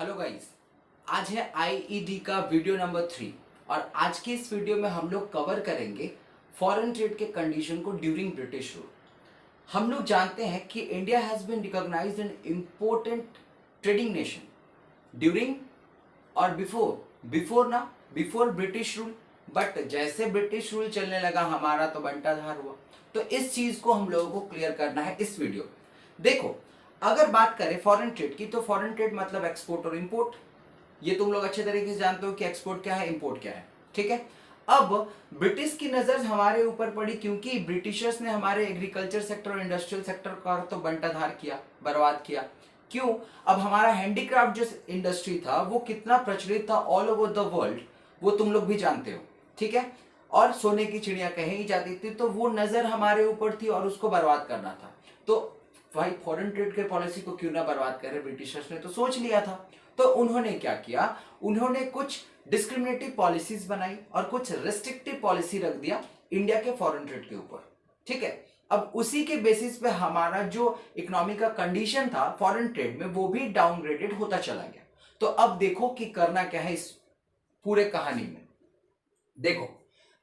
Hello guys, आज है IED का वीडियो नंबर 3 और आज की इस वीडियो में हम लोग कवर करेंगे फॉरेन ट्रेड के कंडीशन को ड्यूरिंग ब्रिटिश रूल। हम लोग जानते हैं कि India has been recognised an important trading nation during और बिफोर ना बिफोर ब्रिटिश रूल। बट जैसे ब्रिटिश रूल चलने लगा हमारा तो बंटाधार हुआ। तो इस चीज को हम लोगों को क्लियर करना है इस वीडियो में। देखो, अगर बात करें फॉरेन ट्रेड की तो फॉरेन ट्रेड मतलब एक्सपोर्ट और इंपोर्ट। ये तुम लोग अच्छे तरीके से जानते हो कि एक्सपोर्ट क्या है, इंपोर्ट क्या है। ठीक है। अब ब्रिटिश की नजर हमारे ऊपर पड़ी क्योंकि ब्रिटिशर्स ने हमारे एग्रीकल्चर सेक्टर और इंडस्ट्रियल सेक्टर का तो बंटाधार किया, बर्बाद किया। क्यों? अब हमारा हैंडीक्राफ्ट जो इंडस्ट्री था वो कितना प्रचलित था ऑल ओवर द वर्ल्ड, वो तुम लोग भी जानते हो। ठीक है। और सोने की चिड़िया कहीं जाती थी तो वो नजर हमारे ऊपर थी और उसको बर्बाद करना था। तो भाई फॉरेन ट्रेड के पॉलिसी को क्यों ना बर्बाद करे, ब्रिटिशर्स ने तो सोच लिया था। तो उन्होंने क्या किया, उन्होंने कुछ डिस्क्रिमिनेटिव पॉलिसीज बनाई और कुछ रेस्ट्रिक्टिव पॉलिसी रख दिया इंडिया के फॉरेन ट्रेड के ऊपर। ठीक है। अब उसी के बेसिस पे हमारा जो इकोनॉमी का कंडीशन था फॉरेन ट्रेड में वो भी डाउनग्रेडेड होता चला गया। तो अब देखो कि करना क्या है इस पूरे कहानी में। देखो,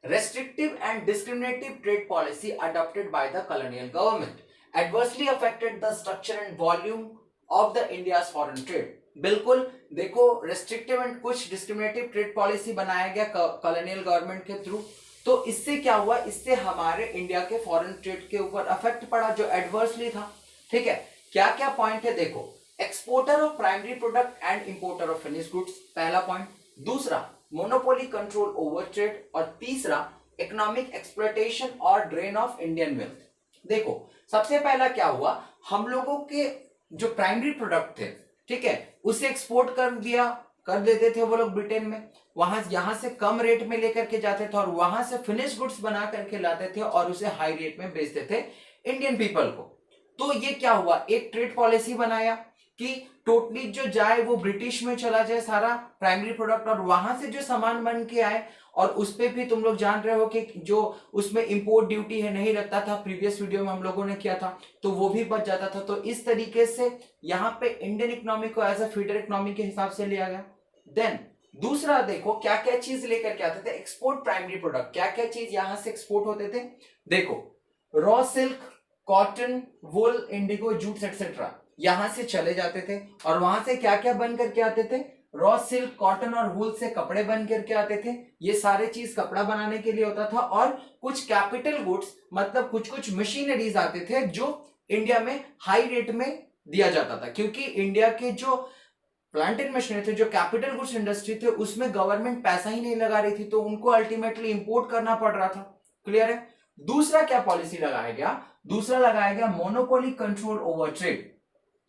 restrictive and discriminative trade policy adopted by the colonial government adversely affected the structure and volume of the India's foreign trade। बिल्कुल। देखो, रेस्ट्रिक्टिव एंड कुछ डिस्क्रिमिनेटिव ट्रेड पॉलिसी बनाया गया कॉलोनियल गवर्नमेंट के थ्रू। तो इससे क्या हुआ, इससे हमारे इंडिया के फॉरेन ट्रेड के ऊपर अफेक्ट पड़ा जो एडवर्सली था। ठीक है। क्या क्या पॉइंट है देखो, exporter of primary product and importer of finish goods, पहला पॉइंट। दूसरा, मोनोपोली कंट्रोल ओवर ट्रेड। और तीसरा, इकोनॉमिक एक्सप्लॉयटेशन और ड्रेन ऑफ इंडियन वेल्थ। देखो, सबसे पहला क्या हुआ, हम लोगों के जो प्राइमरी प्रोडक्ट थे, ठीक है, उसे एक्सपोर्ट कर देते थे वो लोग ब्रिटेन में। यहां से कम रेट में लेकर के जाते थे और वहां से फिनिश गुड्स बना करके लाते थे और उसे हाई रेट में बेचते थे इंडियन पीपल को। तो ये क्या हुआ, एक ट्रेड पॉलिसी बनाया कि टोटली जो जाए वो ब्रिटिश में चला जाए सारा प्राइमरी प्रोडक्ट, और वहां से जो सामान बन के आए, और उस पे भी तुम लोग जान रहे हो कि जो उसमें इंपोर्ट ड्यूटी है नहीं लगता था, प्रीवियस वीडियो में हम लोगों ने किया था, तो वो भी बच जाता था। तो इस तरीके से यहाँ पे इंडियन इकोनॉमी को एज अ फीडर इकोनॉमी के हिसाब से लिया गया। देन दूसरा देखो क्या क्या चीज लेकर के आते थे, एक्सपोर्ट प्राइमरी प्रोडक्ट, क्या क्या चीज यहां से एक्सपोर्ट होते थे। देखो, रॉ सिल्क, कॉटन, वुल, इंडिगो, जूट्स एक्सेट्रा यहां से चले जाते थे। और वहां से क्या क्या बन करके आते थे, रॉ सिल्क, कॉटन और वुल से कपड़े बन करके आते थे। ये सारे चीज कपड़ा बनाने के लिए होता था। और कुछ कैपिटल गुड्स मतलब कुछ कुछ मशीनरीज आते थे जो इंडिया में हाई रेट में दिया जाता था, क्योंकि इंडिया के जो प्लांट एंड मशीनरी थे, जो कैपिटल गुड्स इंडस्ट्री थे, उसमें गवर्नमेंट पैसा ही नहीं लगा रही थी, तो उनको अल्टीमेटली इंपोर्ट करना पड़ रहा था। क्लियर है। दूसरा क्या पॉलिसी लगाया गया, दूसरा लगाया गया मोनोपोली कंट्रोल ओवर ट्रेड।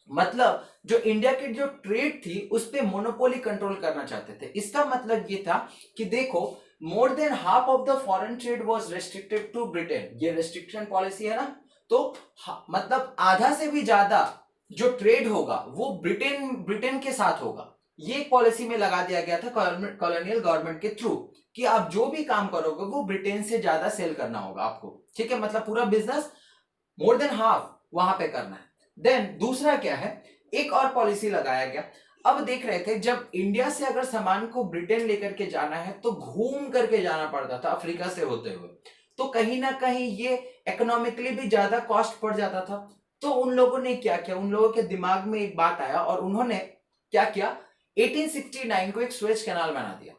मतलब जो इंडिया की जो ट्रेड थी उस पे मोनोपोली कंट्रोल करना चाहते थे। इसका मतलब ये था कि देखो, more than half of the foreign trade was restricted to Britain. ये रेस्ट्रिक्शन पॉलिसी है ना, तो मतलब आधा से भी ज्यादा जो ट्रेड होगा वो ब्रिटेन के साथ होगा। ये पॉलिसी में लगा दिया गया था कॉलोनियल गवर्नमेंट के थ्रू कि आप जो भी काम करोगे वो ब्रिटेन से ज्यादा सेल करना होगा आपको। ठीक है, मतलब पूरा बिजनेस मोर देन हाफ वहां पे करना है। देन दूसरा क्या है, एक और पॉलिसी लगाया गया। अब देख रहे थे जब इंडिया से अगर सामान को ब्रिटेन लेकर के जाना है तो घूम करके जाना पड़ता था अफ्रीका से होते हुए, तो कहीं ना कहीं ये इकोनॉमिकली भी ज्यादा कॉस्ट पड़ जाता था। तो उन लोगों ने क्या किया, उन लोगों के दिमाग में एक बात आया और उन्होंने क्या किया, 1869 को एक स्वेज कैनाल बना दिया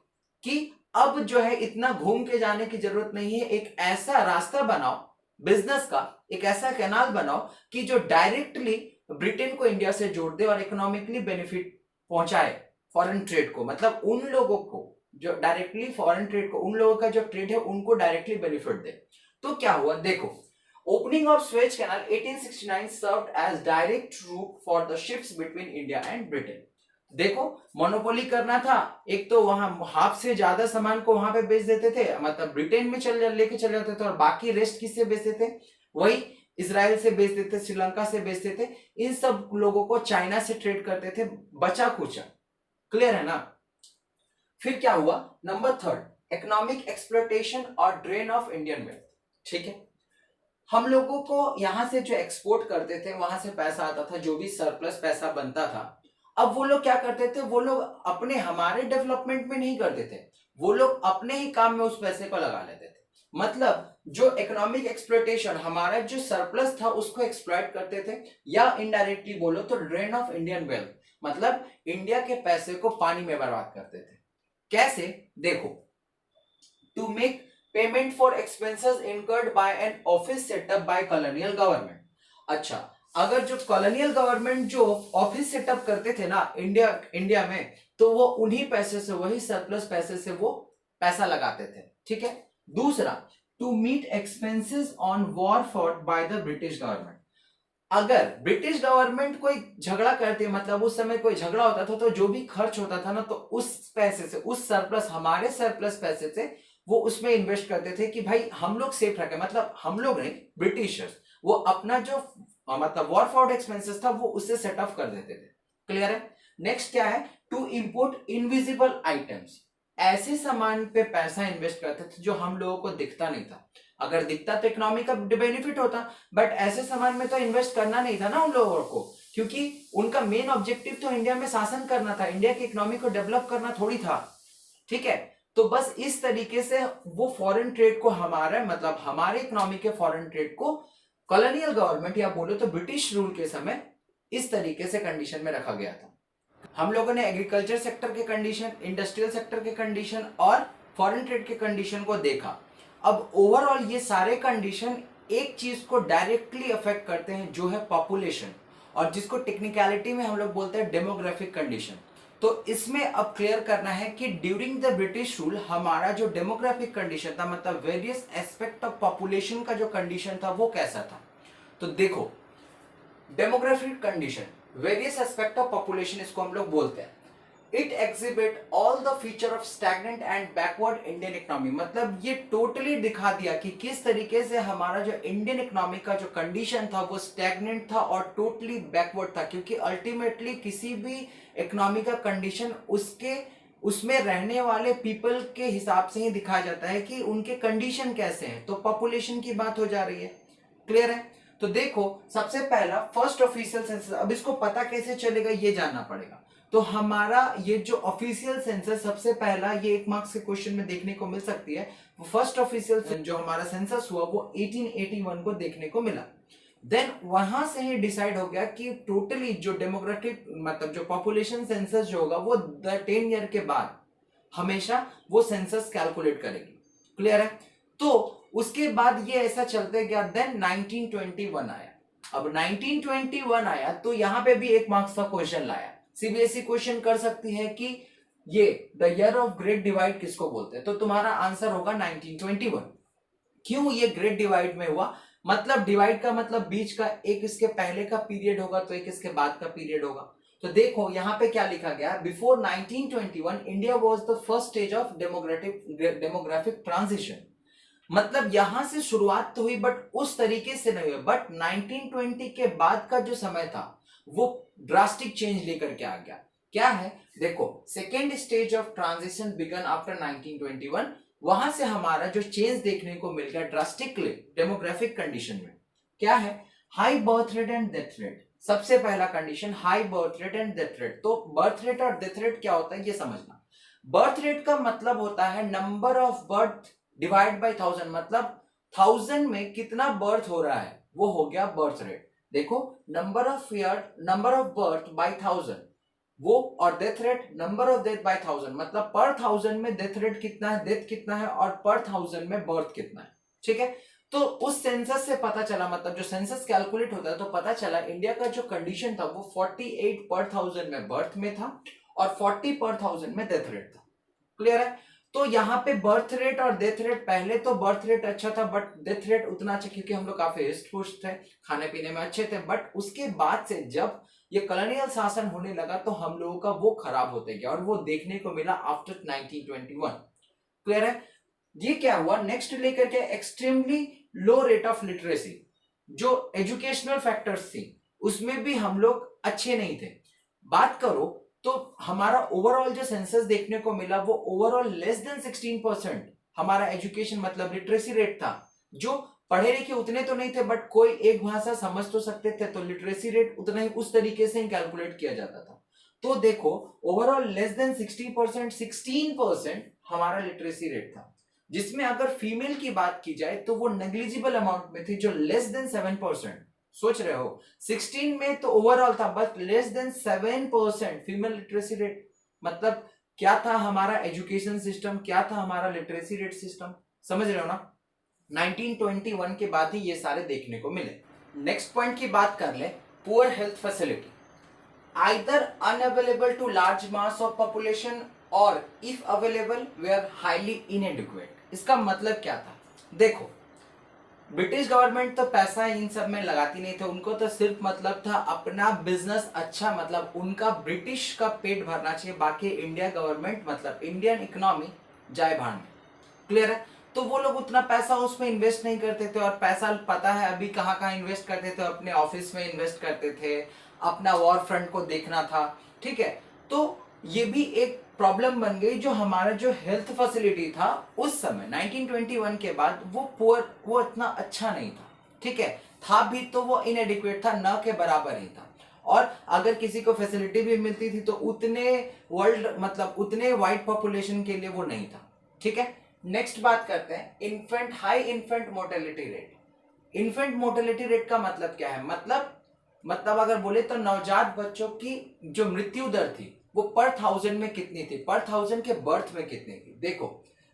कि अब जो है इतना घूम के जाने की जरूरत नहीं है, एक ऐसा रास्ता बनाओ बिजनेस का, एक ऐसा कैनाल बनाओ कि जो डायरेक्टली ब्रिटेन को इंडिया से जोड़ दे और इकोनॉमिकली बेनिफिट पहुंचाए फॉरेन ट्रेड को। मतलब उन लोगों को जो डायरेक्टली फॉरेन ट्रेड को, उन लोगों का जो ट्रेड है उनको डायरेक्टली बेनिफिट दे। तो क्या हुआ देखो, opening of Suez canal 1869 served as direct route for the ships between India and Britain. देखो, मोनोपोली करना था, एक तो वहां हाफ से ज्यादा सामान को वहां पे बेच देते थे, मतलब ब्रिटेन में लेके चले जाते थे, और बाकी रेस्ट किससे बेचते थे, वही इसराइल से बेचते थे, श्रीलंका से बेचते थे, इन सब लोगों को चाइना से ट्रेड करते थे, बचा कुचा। क्लियर है ना। फिर क्या हुआ, नंबर थर्ड, इकोनॉमिक एक्सप्लॉयटेशन और ड्रेन ऑफ इंडियन वेल्थ। ठीक है, हम लोगों को यहां से जो एक्सपोर्ट करते थे वहां से पैसा आता था, जो भी सरप्लस पैसा बनता था अब वो लोग क्या करते थे, वो लोग अपने हमारे डेवलपमेंट में नहीं करते थे, वो लोग अपने ही काम में उस पैसे को लगा लेते थे। मतलब जो इकोनॉमिक एक्सप्लॉयटेशन, हमारा जो सरप्लस था उसको एक्सप्लॉइट करते थे, या इनडायरेक्टली बोलो तो ड्रेन ऑफ इंडियन वेल्थ, मतलब इंडिया के पैसे को पानी में बर्बाद करते थे। कैसे? देखो, to make payment for expenses incurred by an office setup by colonial government. अच्छा, अगर जो कॉलोनियल गवर्नमेंट जो ऑफिस सेटअप करते थे ना इंडिया में, तो वो उन्हीं पैसे से, वही सरप्लस पैसे से वो पैसा लगाते थे। ठीक है। दूसरा, to meet expenses on war fought by the British government. अगर ब्रिटिश गवर्नमेंट कोई झगड़ा करती है, मतलब उस समय कोई झगड़ा होता था, तो जो भी खर्च होता था ना, तो उस पैसे से, उस सरप्लस, हमारे सरप्लस पैसे से वो उसमें इन्वेस्ट करते थे कि भाई हम लोग सेफ रखें। मतलब हम लोग नहीं, ब्रिटिशर्स, वो अपना जो मतलब वॉर फॉर एक्सपेंसेस था वो उससे सेट ऑफ कर देते थे। क्लियर है। नेक्स्ट क्या है? To import invisible items. ऐसे सामान पे पैसा इन्वेस्ट करते थे जो हम लोगों को दिखता नहीं था। अगर दिखता तो इकोनॉमी का बेनिफिट होता, बट ऐसे सामान में तो इन्वेस्ट करना नहीं था ना उन लोगों को, क्योंकि उनका मेन ऑब्जेक्टिव तो इंडिया में शासन करना था, इंडिया की इकोनॉमी को डेवलप करना थोड़ी था। ठीक है। तो बस इस तरीके से वो फॉरेन ट्रेड को, हमारा मतलब हमारे इकोनॉमी के फॉरेन ट्रेड को कॉलोनियल गवर्नमेंट, या बोलो तो ब्रिटिश रूल के समय, इस तरीके से कंडीशन में रखा गया था। हम लोगों ने एग्रीकल्चर सेक्टर के कंडीशन, इंडस्ट्रियल सेक्टर के कंडीशन और फॉरेन ट्रेड के कंडीशन को देखा। अब ओवरऑल ये सारे कंडीशन एक चीज को डायरेक्टली अफेक्ट करते हैं, जो है पॉपुलेशन, और जिसको टेक्निकलिटी में हम लोग बोलते हैं डेमोग्राफिक कंडीशन। तो इसमें अब क्लियर करना है कि ड्यूरिंग द ब्रिटिश रूल हमारा जो डेमोग्राफिक कंडीशन था, मतलब वेरियस एस्पेक्ट ऑफ पॉपुलेशन का जो कंडीशन था वो कैसा था। तो देखो, demographic condition, various aspect of population इसको हम लोग बोलते हैं। It exhibit all the feature of stagnant and backward Indian economy. मतलब ये टोटली दिखा दिया कि किस तरीके से हमारा जो इंडियन इकोनॉमी का जो कंडीशन था वो स्टैग्नेंट था और टोटली बैकवर्ड था, क्योंकि अल्टीमेटली किसी भी इकोनॉमी का कंडीशन उसके उसमें रहने वाले पीपल के हिसाब से ही दिखाया जाता है कि उनके कंडीशन कैसे हैं। तो पॉपुलेशन की बात हो जा रही है। क्लियर है। तो देखो, सबसे पहला फर्स्ट ऑफिशियल सेंसस, अब इसको पता कैसे चलेगा ये जानना पड़ेगा। तो हमारा ये जो ऑफिशियल सेंसस, सबसे पहला, ये 1 मार्क्स के क्वेश्चन में देखने को मिल सकती है। फर्स्ट ऑफिशियल जो हमारा सेंसस हुआ वो 1881 को देखने को मिला। देन वहां से ही डिसाइड हो गया कि टोटली जो डेमोग्राफिक, मतलब जो पॉपुलेशन सेंसस जो होगा वो 10 ईयर के बाद हमेशा वो सेंसस कैलकुलेट करेगी। क्लियर है। तो उसके बाद ये ऐसा चलते गया। देन 1921 आया। अब 1921 आया तो यहां पे भी 1 मार्क्स का क्वेश्चन लाया। सीबीएसई क्वेश्चन कर सकती है कि ये the year of great divide किसको बोलते हैं, तो तुम्हारा आंसर होगा 1921। क्यों ये ग्रेट डिवाइड में हुआ? मतलब डिवाइड का मतलब बीच का, एक इसके पहले का पीरियड होगा तो एक इसके बाद का पीरियड होगा। तो देखो यहां पे क्या लिखा गया, before 1921 India was the first stage of demographic transition. मतलब यहां से शुरुआत तो हुई बट उस तरीके से नहीं हुई। बट 1920 के बाद का जो समय था वो ड्रास्टिक चेंज लेकर के आ गया। क्या है? देखो, second stage of transition began after 1921। वहां से हमारा जो चेंज देखने को मिल गया ड्रास्टिकली डेमोग्राफिक कंडीशन में। क्या है? High birth rate and death rate. सबसे पहला condition, high birth rate and death rate. तो बर्थ रेट और डेथ रेट क्या होता है ये समझना। बर्थ रेट का मतलब होता है number of birth divide by 1000, मतलब 1000 में कितना बर्थ हो रहा है वो हो गया बर्थ रेट। देखो, number of year, number of birth bye 1000 वो, और death rate, number of death by 1000, मतलब पर 1000 में डेथ रेट कितना है, डेथ कितना है, और पर 1000 में बर्थ कितना है। ठीक है। तो उस सेंसस से पता चला, मतलब जो सेंसस कैलकुलेट होता है तो पता चला इंडिया का जो कंडीशन था वो 48 पर 1000 में बर्थ में था और 40 पर 1000 में डेथ रेट था। क्लियर है। तो यहाँ पे बर्थ रेट और डेथ रेट, पहले तो बर्थ रेट अच्छा था बट डेथ रेट उतना अच्छा, क्योंकि हम लोग काफी हिस्ट पुस्ट थे, खाने पीने में अच्छे थे। बट उसके बाद से जब ये कॉलोनियल शासन होने लगा तो हम लोगों का वो खराब होते गया, और वो देखने को मिला आफ्टर 1921। क्लियर है। ये क्या हुआ नेक्स्ट लेकर के, extremely low rate of literacy. जो एजुकेशनल फैक्टर्स थी उसमें भी हम लोग अच्छे नहीं थे। बात करो तो हमारा ओवरऑल जो सेंसस देखने को मिला वो ओवरऑल लेस देन 16% हमारा एजुकेशन मतलब लिटरेसी रेट था। जो पढ़े लिखे उतने तो नहीं थे बट कोई एक भाषा समझ तो सकते थे, तो लिटरेसी रेट उतना ही उस तरीके से ही कैलकुलेट किया जाता था। तो देखो ओवरऑल लेस देन 60%, 16% हमारा लिटरेसी रेट था, जिसमें अगर फीमेल की बात की जाए तो वो नेग्लिजिबल अमाउंट में थी, जो लेस देन 7%। सोच रहे हो 16 में तो ओवरऑल था, but less than 7% female literacy rate. मतलब क्या था हमारा एजुकेशन सिस्टम, क्या था हमारा लिटरेसी रेट सिस्टम, समझ रहे हो ना। 1921 के बाद ही ये सारे देखने को मिले। नेक्स्ट पॉइंट की बात कर ले, poor health facility, either unavailable to large mass of population or if available were highly inadequate। इसका मतलब क्या था, देखो ब्रिटिश गवर्नमेंट तो पैसा इन सब में लगाती नहीं थे, उनको तो सिर्फ मतलब था अपना बिजनेस अच्छा, मतलब उनका ब्रिटिश का पेट भरना चाहिए, बाकी इंडिया गवर्नमेंट मतलब इंडियन इकोनॉमी जाए भाड़ में। क्लियर है। तो वो लोग उतना पैसा उसमें इन्वेस्ट नहीं करते थे, और पैसा पता है अभी कहाँ कहाँ इन्वेस्ट करते थे, अपने ऑफिस में इन्वेस्ट करते थे, अपना वॉर फ्रंट को देखना था। ठीक है, तो ये भी एक प्रॉब्लम बन गई, जो हमारा जो हेल्थ फैसिलिटी था उस समय 1921 के बाद वो इतना अच्छा नहीं था। ठीक है, था भी तो वो इनएडिक्वेट था, न के बराबर ही था, और अगर किसी को फैसिलिटी भी मिलती थी तो उतने वर्ल्ड मतलब उतने वाइड पॉपुलेशन के लिए वो नहीं था। ठीक है, नेक्स्ट बात करते हैं high infant mortality rate. Infant mortality rate का मतलब क्या है, मतलब अगर बोले तो नवजात बच्चों की जो मृत्यु दर थी वो पर 1000 में कितनी थी, पर 1000 के बर्थ में कितनी थी। देखो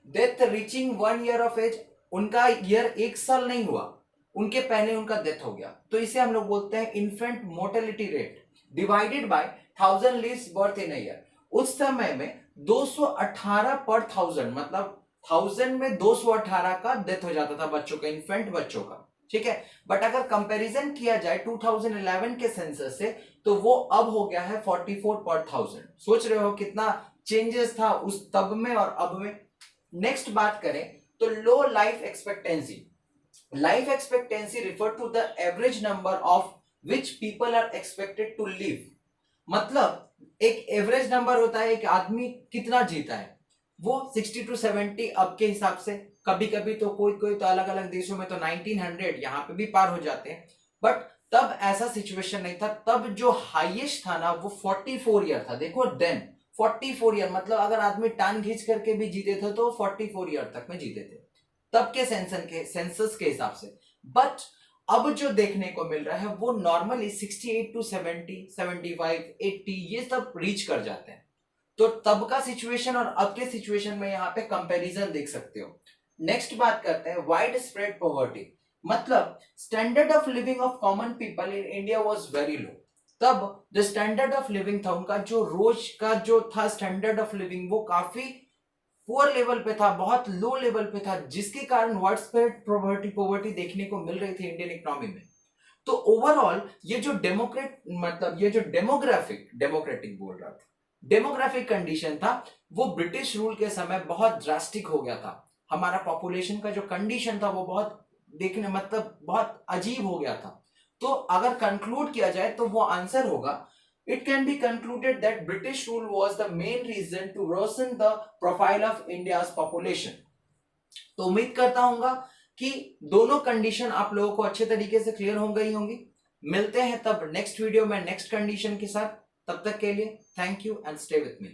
death reaching 1 year of age, उनका ईयर 1 साल नहीं हुआ, उनके पहले उनका डेथ हो गया, तो इसे हम लोग बोलते हैं infant mortality rate divided by 1000 leaves birth in year. उस समय में 218 पर 1000, मतलब 1000 में 218 का डेथ हो जाता था बच्चों का, इन्फेंट बच्चों का। ठीक है, बट अगर कंपैरिजन किया जाए 2011 के सेंसस से, तो वो अब हो गया है 44 पर 1000। सोच रहे हो कितना चेंजेस था उस तब में और अब में। नेक्स्ट बात करें तो low life expectancy. Life expectancy refer to the average number of which people are expected to live. मतलब एक एवरेज नंबर होता है, एक आदमी कितना जीता है, वो 60 टू 70 अब के हिसाब से, कभी कभी तो कोई कोई तो अलग अलग देशों में तो 1900 यहाँ पे भी पार हो जाते हैं, बट तब ऐसा सिचुएशन नहीं था। तब जो हाईएस्ट था ना वो 44 ईयर था। देखो देन 44 ईयर, मतलब अगर आदमी टांग खींच करके भी जीते थे तो 44 ईयर तक में जीते थे तब के सेंसस के हिसाब से। बट अब जो देखने को मिल रहा है वो नॉर्मली 68 टू 70, 75, 80 ये सब रीच कर जाते हैं। तो तब का सिचुएशन और अब के सिचुएशन में यहाँ पे कंपैरिजन देख सकते हो। नेक्स्ट बात करते हैं वाइड स्प्रेड पॉवर्टी। मतलब standard of living of common people in India was very low. तब जो स्टैंडर्ड ऑफ लिविंग था, उनका जो रोज का जो था स्टैंडर्ड ऑफ लिविंग, वो काफी पुअर लेवल पे था, बहुत लो लेवल पे था, जिसके कारण वाइड स्प्रेड पॉवर्टी देखने को मिल रही थी इंडियन इकोनॉमी में। तो ओवरऑल ये जो डेमोक्रेटिक बोल रहा था, डेमोग्राफिक कंडीशन था, वो ब्रिटिश रूल के समय बहुत ड्रास्टिक हो गया था। हमारा पॉपुलेशन का जो कंडीशन था वो बहुत देखने मतलब बहुत अजीब हो गया था। तो अगर कंक्लूड किया जाए तो वो आंसर होगा, it can be concluded that British rule was the main reason to worsen the profile of India's population. तो उम्मीद करता हूँ कि दोनों कंडीशन आप लोगों को अच्छे तरीके से क्लियर हो गई होंगी। मिलते हैं तब नेक्स्ट वीडियो में नेक्स्ट कंडीशन के साथ। तब तक के लिए thank you and stay with me.